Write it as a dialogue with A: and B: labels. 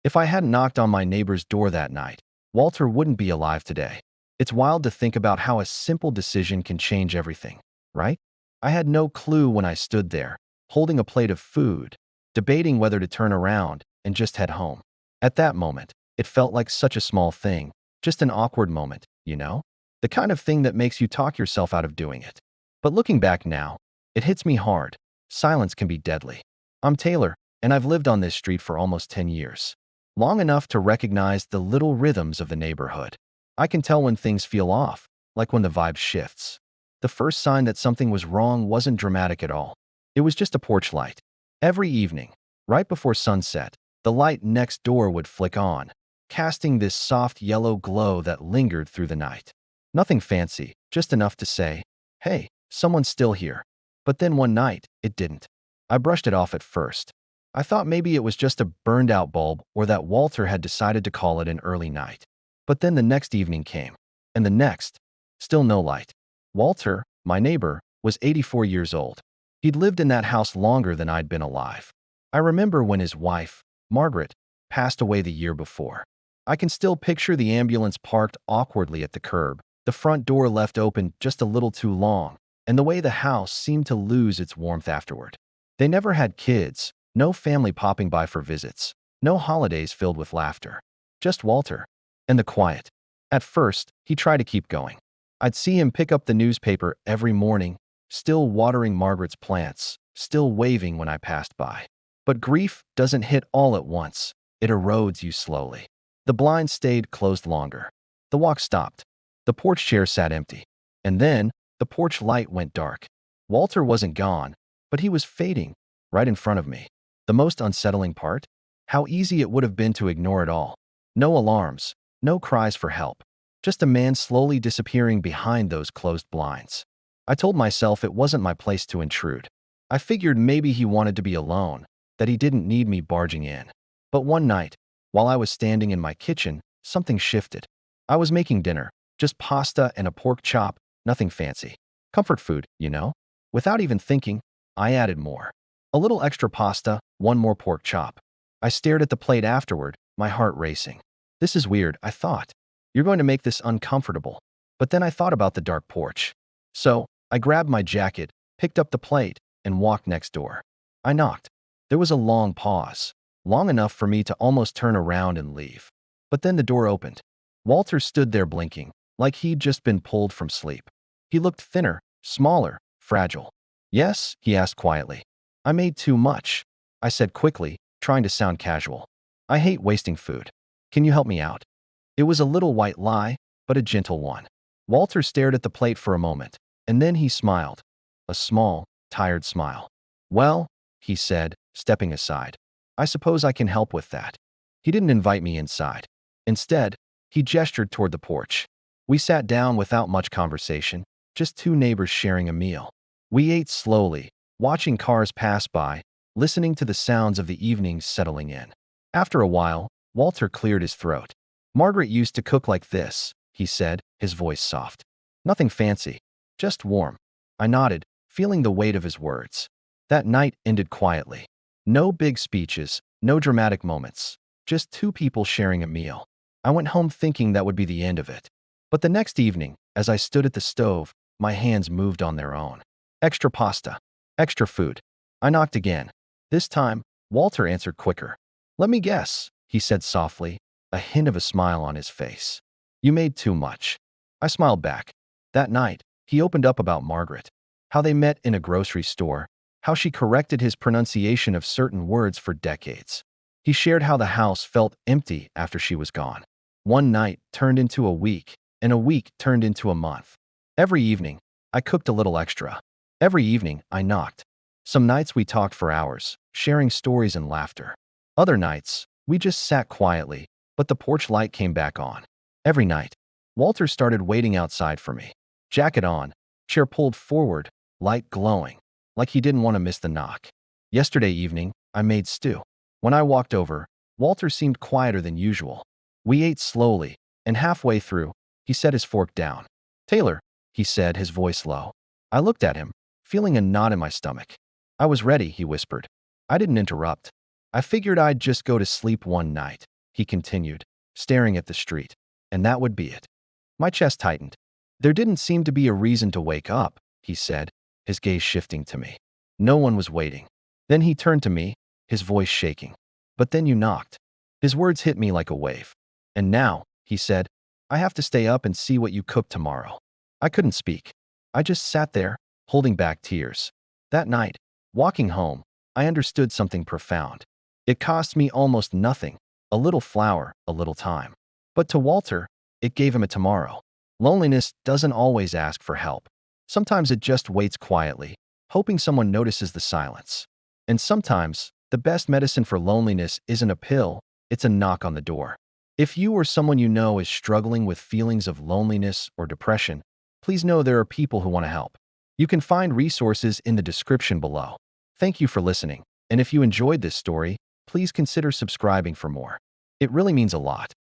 A: If I hadn't knocked on my neighbor's door that night, Walter wouldn't be alive today. It's wild to think about how a simple decision can change everything, right? I had no clue when I stood there, holding a plate of food, debating whether to turn around and just head home. At that moment, it felt like such a small thing, just an awkward moment, you know? The kind of thing that makes you talk yourself out of doing it. But looking back now, it hits me hard. Silence can be deadly. I'm Taylor, and I've lived on this street for almost 10 years. Long enough to recognize the little rhythms of the neighborhood. I can tell when things feel off, like when the vibe shifts. The first sign that something was wrong wasn't dramatic at all. It was just a porch light. Every evening, right before sunset, the light next door would flick on, casting this soft yellow glow that lingered through the night. Nothing fancy, just enough to say, hey, someone's still here. But then one night, it didn't. I brushed it off at first. I thought maybe it was just a burned-out bulb or that Walter had decided to call it an early night. But then the next evening came, and the next, still no light. Walter, my neighbor, was 84 years old. He'd lived in that house longer than I'd been alive. I remember when his wife, Margaret, passed away the year before. I can still picture the ambulance parked awkwardly at the curb, the front door left open just a little too long, and the way the house seemed to lose its warmth afterward. They never had kids, no family popping by for visits, no holidays filled with laughter. Just Walter. And the quiet. At first, he tried to keep going. I'd see him pick up the newspaper every morning, still watering Margaret's plants, still waving when I passed by. But grief doesn't hit all at once. It erodes you slowly. The blinds stayed closed longer. The walk stopped. The porch chair sat empty. And then, the porch light went dark. Walter wasn't gone, but he was fading, right in front of me. The most unsettling part? How easy it would have been to ignore it all. No alarms, no cries for help. Just a man slowly disappearing behind those closed blinds. I told myself it wasn't my place to intrude. I figured maybe he wanted to be alone, that he didn't need me barging in. But one night, while I was standing in my kitchen, something shifted. I was making dinner, just pasta and a pork chop, nothing fancy. Comfort food, you know? Without even thinking, I added more. A little extra pasta, one more pork chop. I stared at the plate afterward, my heart racing. This is weird, I thought. You're going to make this uncomfortable. But then I thought about the dark porch. So, I grabbed my jacket, picked up the plate, and walked next door. I knocked. There was a long pause, long enough for me to almost turn around and leave. But then the door opened. Walter stood there blinking, like he'd just been pulled from sleep. He looked thinner, smaller, fragile. Yes, he asked quietly. I made too much, I said quickly, trying to sound casual. I hate wasting food. Can you help me out? It was a little white lie, but a gentle one. Walter stared at the plate for a moment, and then he smiled. A small, tired smile. Well, he said, stepping aside. I suppose I can help with that. He didn't invite me inside. Instead, he gestured toward the porch. We sat down without much conversation, just two neighbors sharing a meal. We ate slowly, watching cars pass by, listening to the sounds of the evenings settling in. After a while, Walter cleared his throat. Margaret used to cook like this, he said, his voice soft. Nothing fancy, just warm. I nodded, feeling the weight of his words. That night ended quietly. No big speeches, no dramatic moments, just two people sharing a meal. I went home thinking that would be the end of it. But the next evening, as I stood at the stove, my hands moved on their own. Extra pasta. Extra food. I knocked again. This time, Walter answered quicker. Let me guess, he said softly, a hint of a smile on his face. You made too much. I smiled back. That night, he opened up about Margaret. How they met in a grocery store. How she corrected his pronunciation of certain words for decades. He shared how the house felt empty after she was gone. One night turned into a week, and a week turned into a month. Every evening, I cooked a little extra. Every evening, I knocked. Some nights we talked for hours, sharing stories and laughter. Other nights, we just sat quietly, but the porch light came back on. Every night, Walter started waiting outside for me. Jacket on, chair pulled forward, light glowing, like he didn't want to miss the knock. Yesterday evening, I made stew. When I walked over, Walter seemed quieter than usual. We ate slowly, and halfway through, he set his fork down. Taylor, he said, his voice low. I looked at him, feeling a knot in my stomach. I was ready, he whispered. I didn't interrupt. I figured I'd just go to sleep one night, he continued, staring at the street. And that would be it. My chest tightened. There didn't seem to be a reason to wake up, he said, his gaze shifting to me. No one was waiting. Then he turned to me, his voice shaking. But then you knocked. His words hit me like a wave. And now, he said, I have to stay up and see what you cook tomorrow. I couldn't speak. I just sat there, holding back tears. That night, walking home, I understood something profound. It cost me almost nothing, a little flour, a little time. But to Walter, it gave him a tomorrow. Loneliness doesn't always ask for help. Sometimes it just waits quietly, hoping someone notices the silence. And sometimes, the best medicine for loneliness isn't a pill, it's a knock on the door. If you or someone you know is struggling with feelings of loneliness or depression, please know there are people who want to help. You can find resources in the description below. Thank you for listening, and if you enjoyed this story, please consider subscribing for more. It really means a lot.